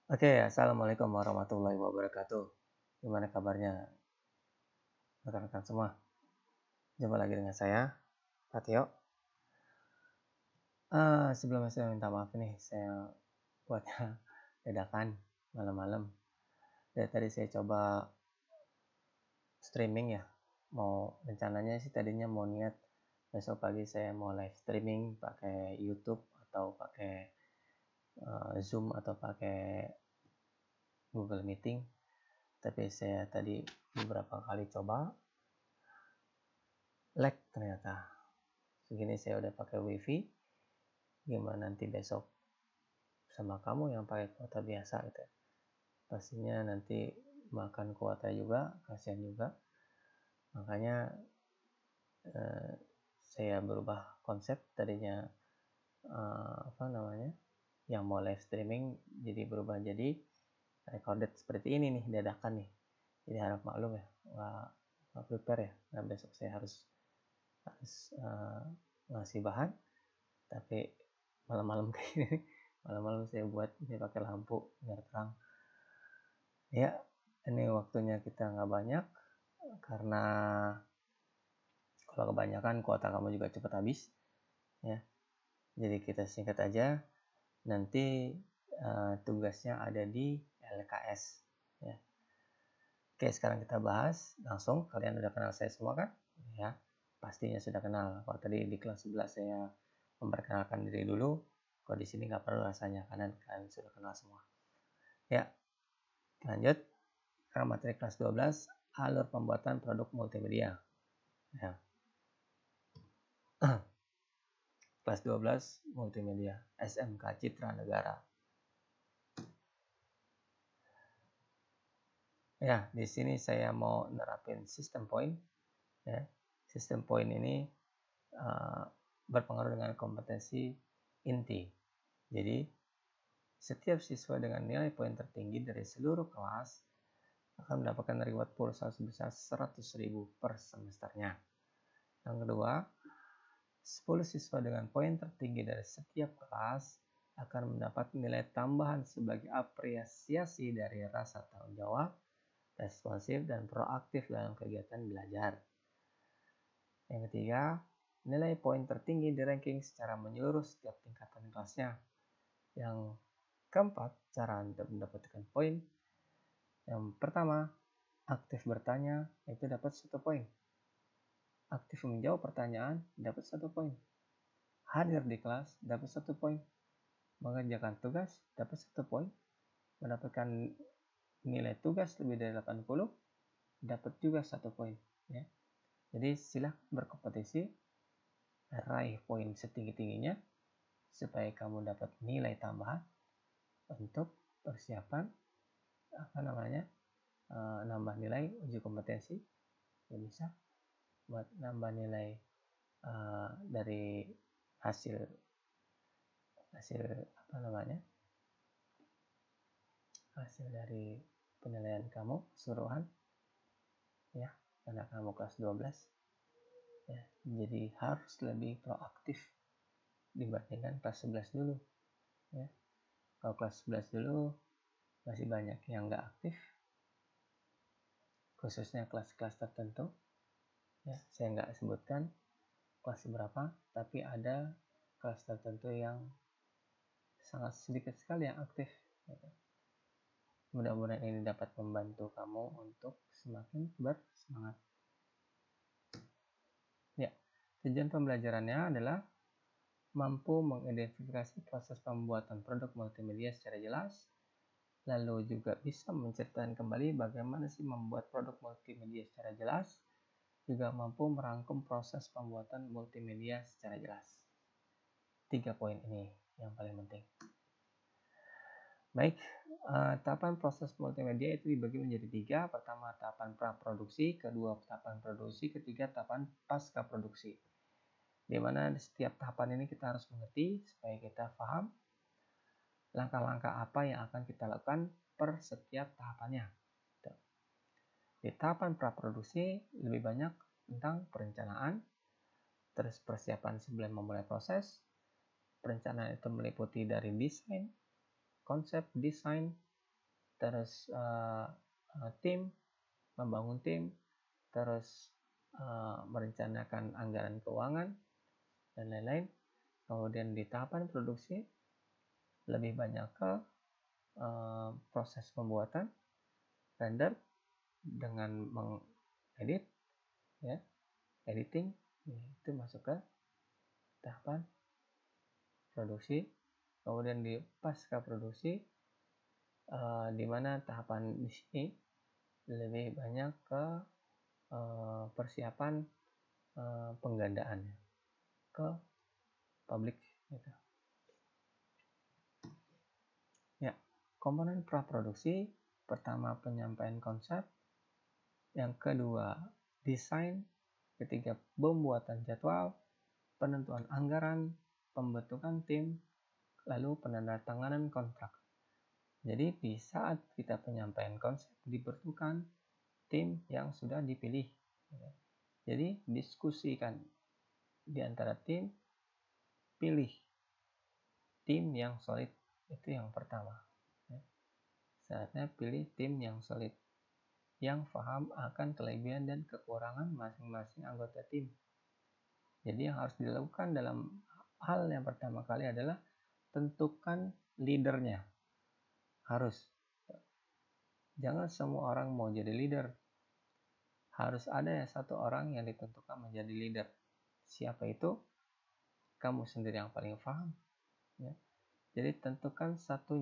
Oke, assalamualaikum warahmatullahi wabarakatuh. Gimana kabarnya, rekan-rekan semua? Jumpa lagi dengan saya, Pak Tio. Sebelumnya saya minta maaf nih, saya buatnya dadakan malam-malam. Dari tadi saya coba streaming ya. Rencananya sih tadinya mau niat besok pagi saya mau live streaming pakai YouTube atau pakai Zoom atau pakai Google Meeting. Tapi saya tadi beberapa kali coba lag ternyata. Segini saya udah pakai wifi, gimana nanti besok sama kamu yang pakai kuota biasa gitu ya. Pastinya nanti makan kuota juga, kasihan juga. Makanya eh, saya berubah konsep, tadinya apa namanya, yang mau live streaming jadi berubah jadi recorded seperti ini nih, dadakan nih. Jadi harap maklum ya, nggak prepare ya. Nah besok saya harus ngasih bahan, tapi malam-malam kayak gini, malam-malam saya buat ini pakai lampu biar terang ya. Ini waktunya kita nggak banyak, karena kalau kebanyakan kuota kamu juga cepat habis ya. Jadi kita singkat aja, nanti tugasnya ada di LKS ya. Oke, sekarang kita bahas langsung. Kalian udah kenal saya semua kan ya, pastinya sudah kenal. Kalau tadi di kelas 11 saya memperkenalkan diri dulu, kalau di sini nggak perlu rasanya karena kalian sudah kenal semua ya. Lanjut, sekarang materi kelas 12, alur pembuatan produk multimedia ya. Kelas 12 multimedia SMK Citra Negara ya. Di sini saya mau nerapin sistem point ya. Sistem point ini berpengaruh dengan kompetensi inti. Jadi setiap siswa dengan nilai poin tertinggi dari seluruh kelas akan mendapatkan reward pulsa sebesar 100.000 per semesternya. Yang kedua, 10 siswa dengan poin tertinggi dari setiap kelas akan mendapat nilai tambahan sebagai apresiasi dari rasa tanggung jawab, responsif, dan proaktif dalam kegiatan belajar. Yang ketiga, nilai poin tertinggi di ranking secara menyeluruh setiap tingkatan kelasnya. Yang keempat, cara untuk mendapatkan poin. Yang pertama, aktif bertanya, itu dapat 1 poin. Aktif menjawab pertanyaan, dapat 1 poin. Hadir di kelas, dapat 1 poin. Mengerjakan tugas, dapat 1 poin. Mendapatkan nilai tugas lebih dari 80, dapat juga 1 poin. Ya. Jadi silahkan berkompetisi, raih poin setinggi-tingginya, supaya kamu dapat nilai tambahan untuk persiapan nambah nilai uji kompetensi. Ya bisa buat nambah nilai dari hasil hasil hasil dari penilaian kamu keseluruhan ya, karena kamu kelas 12 ya. Jadi harus lebih proaktif dibandingkan kelas 11 dulu ya. Kalau kelas 11 dulu masih banyak yang nggak aktif, khususnya kelas-kelas tertentu ya. Saya nggak sebutkan kelas berapa, tapi ada kelas tertentu yang sangat sedikit sekali yang aktif gitu. Mudah-mudahan ini dapat membantu kamu untuk semakin bersemangat ya. Tujuan pembelajarannya adalah mampu mengidentifikasi proses pembuatan produk multimedia secara jelas, lalu juga bisa menceritakan kembali bagaimana sih membuat produk multimedia secara jelas, juga mampu merangkum proses pembuatan multimedia secara jelas. 3 poin ini yang paling penting. Baik, tahapan proses multimedia itu dibagi menjadi 3. Pertama, tahapan praproduksi, kedua, tahapan produksi, ketiga, tahapan pasca produksi. Di mana setiap tahapan ini kita harus mengerti supaya kita paham langkah-langkah apa yang akan kita lakukan per setiap tahapannya. Di tahapan praproduksi lebih banyak tentang perencanaan, terus persiapan sebelum memulai proses. Perencanaan itu meliputi dari desain, konsep desain, terus tim, membangun tim, terus merencanakan anggaran keuangan, dan lain-lain. Kemudian di tahapan produksi lebih banyak ke proses pembuatan, render dengan mengedit, ya, editing, ya, itu masuk ke tahapan produksi. Kemudian di pasca produksi, di mana tahapan di sini lebih banyak ke persiapan penggandaannya ke publik, gitu. Ya, komponen praproduksi, pertama penyampaian konsep, yang kedua desain, ketiga pembuatan jadwal, penentuan anggaran, pembentukan tim, lalu penandatanganan kontrak. Jadi di saat kita penyampaian konsep dibutuhkan tim yang sudah dipilih. Jadi diskusikan di antara tim, pilih tim yang solid, itu yang pertama. Saatnya pilih tim yang solid, yang paham akan kelebihan dan kekurangan masing-masing anggota tim. Jadi yang harus dilakukan dalam hal yang pertama kali adalah tentukan leadernya. Harus. Jangan semua orang mau jadi leader. Harus ada ya satu orang yang ditentukan menjadi leader. Siapa itu? Kamu sendiri yang paling paham. Ya. Jadi tentukan satu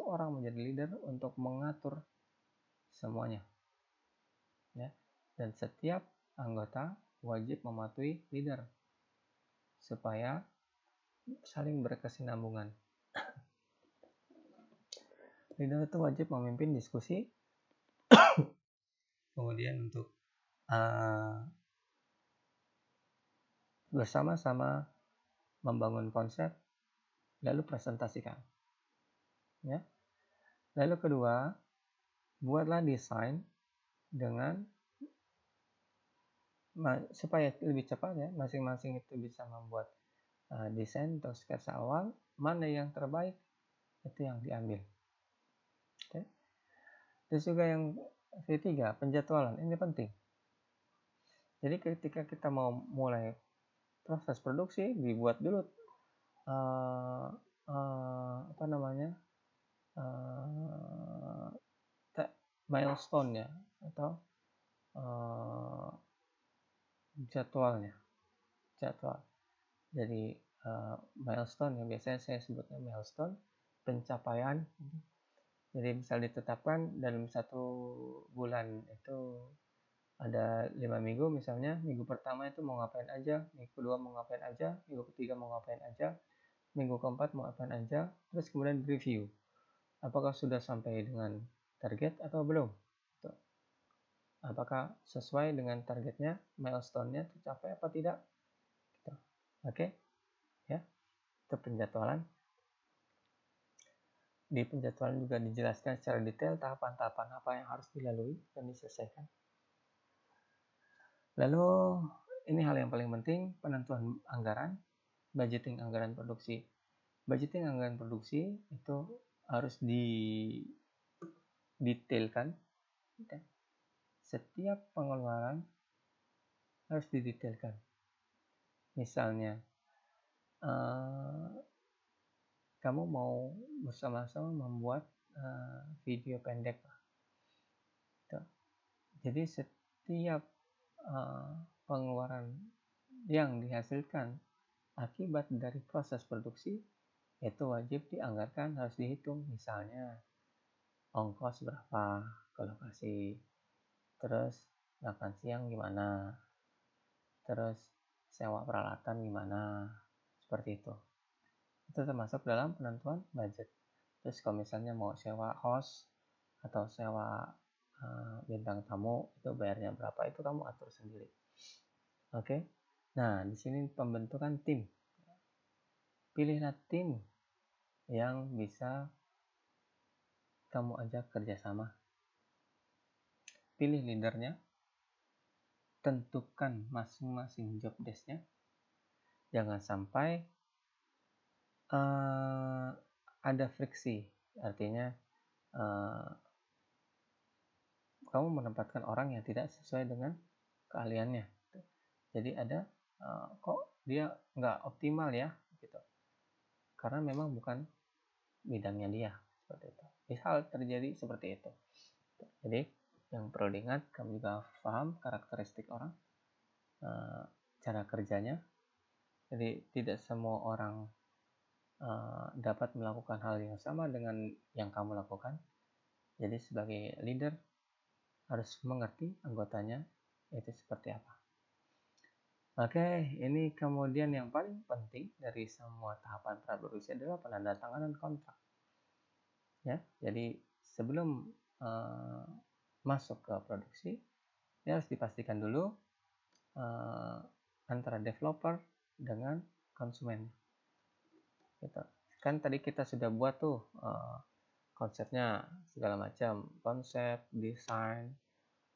orang menjadi leader untuk mengatur semuanya. Ya. Dan setiap anggota wajib mematuhi leader supaya saling berkesinambungan. Leader itu wajib memimpin diskusi, kemudian untuk bersama-sama membangun konsep, lalu presentasikan. Ya. Lalu kedua, buatlah desain dengan supaya lebih cepat, ya, masing-masing itu bisa membuat desain atau sketsa awal, mana yang terbaik itu yang diambil. Okay. Terus juga yang ketiga, penjadwalan, ini penting. Jadi ketika kita mau mulai proses produksi, dibuat dulu milestone-nya atau jadwal. Jadi milestone yang biasanya saya sebutnya milestone, pencapaian. Jadi misal ditetapkan dalam 1 bulan itu ada 5 minggu misalnya, minggu pertama itu mau ngapain aja, minggu kedua mau ngapain aja, minggu ketiga mau ngapain aja, minggu keempat mau ngapain aja, terus kemudian review. Apakah sudah sampai dengan target atau belum? Apakah sesuai dengan targetnya, milestone-nya tercapai apa tidak? Oke, ya, itu penjadwalan. Di penjadwalan juga dijelaskan secara detail tahapan-tahapan apa yang harus dilalui dan diselesaikan. Lalu ini hal yang paling penting, penentuan anggaran, budgeting anggaran produksi. Budgeting anggaran produksi itu harus didetailkan. Setiap pengeluaran harus didetailkan. Misalnya, kamu mau bersama-sama membuat video pendek. Jadi setiap pengeluaran yang dihasilkan akibat dari proses produksi itu wajib dianggarkan, harus dihitung. Misalnya ongkos berapa ke lokasi, terus makan siang gimana, terus sewa peralatan gimana, seperti itu. Itu termasuk dalam penentuan budget. Terus kalau misalnya mau sewa host atau sewa bintang tamu, itu bayarnya berapa, itu kamu atur sendiri. Oke. Nah, di sini pembentukan tim. Pilihlah tim yang bisa kamu ajak kerjasama. Pilih leadernya. Tentukan masing-masing job desk-nya. Jangan sampai ada friksi. Artinya kamu menempatkan orang yang tidak sesuai dengan keahliannya. Jadi ada kok dia nggak optimal ya, gitu. Karena memang bukan bidangnya dia, seperti itu. Bisa terjadi seperti itu. Jadi yang perlu diingat, kamu juga paham karakteristik orang, cara kerjanya. Jadi tidak semua orang dapat melakukan hal yang sama dengan yang kamu lakukan. Jadi sebagai leader harus mengerti anggotanya itu seperti apa. Oke, ini kemudian yang paling penting dari semua tahapan praproduksi adalah penandatanganan kontrak. Ya, jadi sebelum masuk ke produksi, ya harus dipastikan dulu antara developer dengan konsumen. Gitu. Kan tadi kita sudah buat tuh konsepnya segala macam, konsep, desain,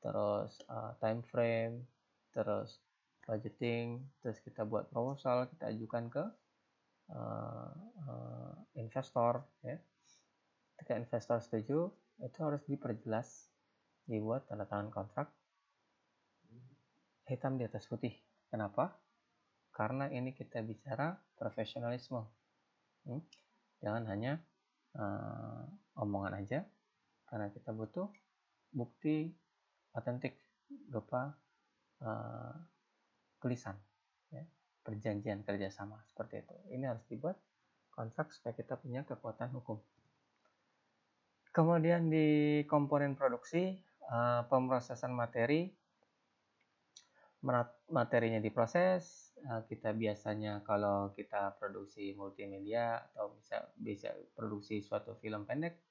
terus time frame, terus budgeting, terus kita buat proposal, kita ajukan ke investor, ya. Ketika investor setuju, itu harus diperjelas, dibuat tanda tangan kontrak hitam di atas putih. Kenapa? Karena ini kita bicara profesionalisme. Jangan hanya omongan aja, karena kita butuh bukti otentik berupa tulisan, ya, perjanjian kerjasama seperti itu. Ini harus dibuat kontrak supaya kita punya kekuatan hukum. Kemudian di komponen produksi, pemrosesan materi, materinya diproses. Kita biasanya kalau kita produksi multimedia atau bisa produksi suatu film pendek,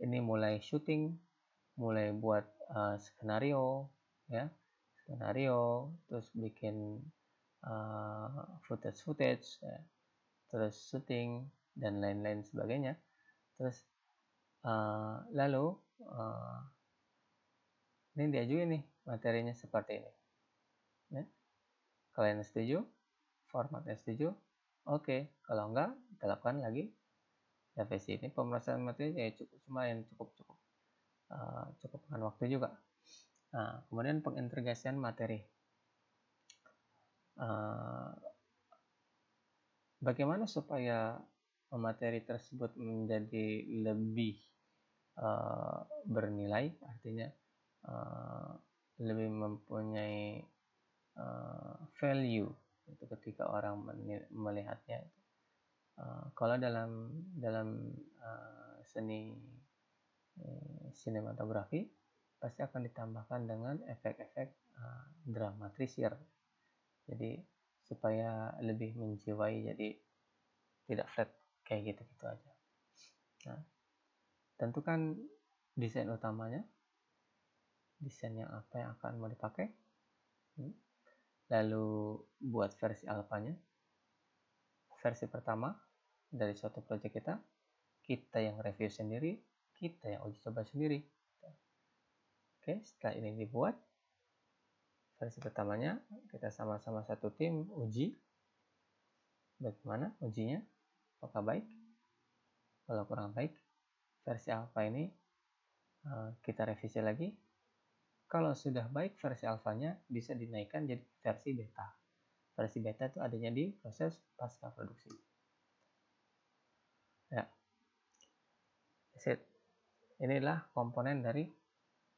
ini mulai syuting, mulai buat skenario, ya, terus bikin footage, ya, terus syuting dan lain-lain sebagainya. Terus lalu ini diajuin nih materinya seperti ini, ya. Kalian setuju, formatnya setuju, oke. Kalau enggak, kita lakukan lagi revisi. Ini pemrosesan materi ya cukup makan waktu juga. Nah, kemudian pengintegrasian materi. Bagaimana supaya materi tersebut menjadi lebih bernilai, artinya lebih mempunyai value itu ketika orang melihatnya. Kalau dalam seni sinematografi pasti akan ditambahkan dengan efek-efek dramatisir, jadi supaya lebih menjiwai, jadi tidak flat kayak gitu aja. Nah, tentukan desain utamanya, desain yang apa yang akan mau dipakai, lalu buat versi alfanya, versi pertama dari suatu project kita yang review sendiri, kita yang uji coba sendiri. Oke, setelah ini dibuat versi pertamanya, kita sama-sama satu tim uji. Bagaimana ujinya? Apakah baik? Kalau kurang baik, versi alpha ini kita revisi lagi. Kalau sudah baik versi alfanya, bisa dinaikkan jadi versi beta. Versi beta itu adanya di proses pasca produksi. Ya, inilah komponen dari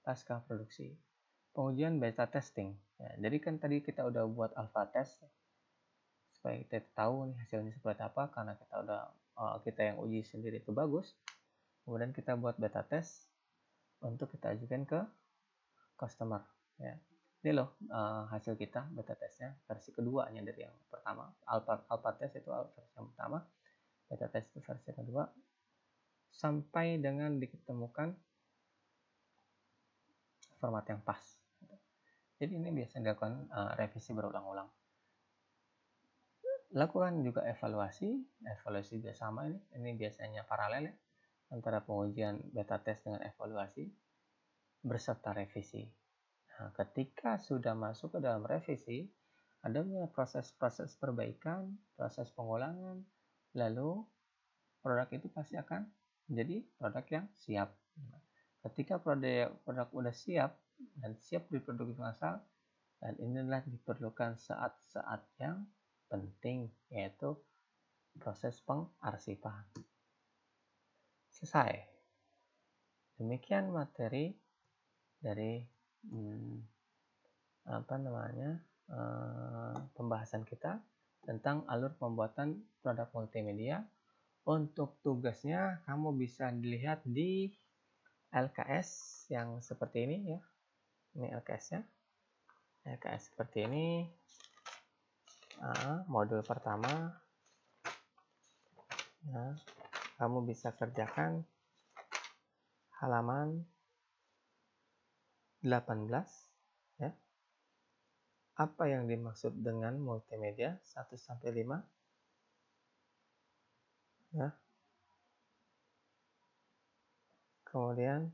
pasca produksi. Pengujian beta testing. Ya, jadi kan tadi kita udah buat alpha test supaya kita tahu nih hasilnya seperti apa, karena kita yang uji sendiri itu bagus. Kemudian kita buat beta test untuk kita ajukan ke customer, ya. Ini loh hasil kita beta testnya, versi keduanya dari yang pertama. Alpha test itu versi yang pertama, beta test itu versi kedua, sampai dengan ditemukan format yang pas. Jadi ini biasanya dilakukan revisi berulang-ulang. Lakukan juga evaluasi juga sama ini biasanya paralel, ya, antara pengujian beta test dengan evaluasi berserta revisi. Nah, ketika sudah masuk ke dalam revisi, adanya proses-proses perbaikan, proses pengulangan, lalu produk itu pasti akan menjadi produk yang siap. Ketika produk udah siap dan siap diproduksi massal, dan inilah diperlukan saat-saat yang penting, yaitu proses pengarsipan. Selesai. Demikian materi dari pembahasan kita tentang alur pembuatan produk multimedia. Untuk tugasnya kamu bisa dilihat di LKS yang seperti ini ya. Ini LKS-nya. LKS seperti ini. Modul pertama. Nah, kamu bisa kerjakan halaman 18 ya. Apa yang dimaksud dengan multimedia 1 sampai 5 ya. Kemudian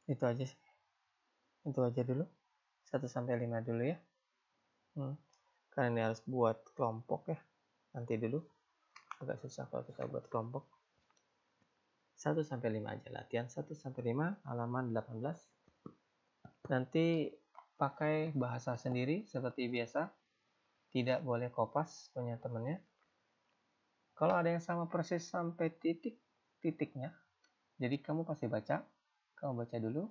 itu aja sih. Itu aja dulu. 1 sampai 5 dulu ya. Karena ini harus buat kelompok ya. Nanti dulu. Agak susah kalau kita buat kelompok. 1 sampai 5 aja latihan. 1 sampai 5 halaman 18. Nanti pakai bahasa sendiri seperti biasa. Tidak boleh kopas punya temennya. Kalau ada yang sama persis sampai titiknya, jadi kamu pasti baca. Kamu baca dulu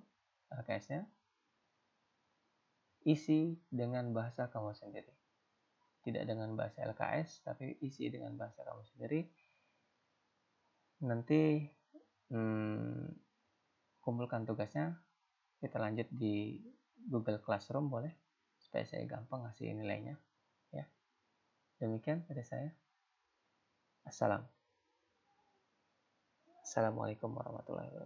LKS-nya. Isi dengan bahasa kamu sendiri. Tidak dengan bahasa LKS, tapi isi dengan bahasa kamu sendiri. Nanti kumpulkan tugasnya. Kita lanjut di Google Classroom boleh, supaya saya gampang ngasih nilainya. Ya. Demikian dari saya. Assalamualaikum warahmatullahi wabarakatuh.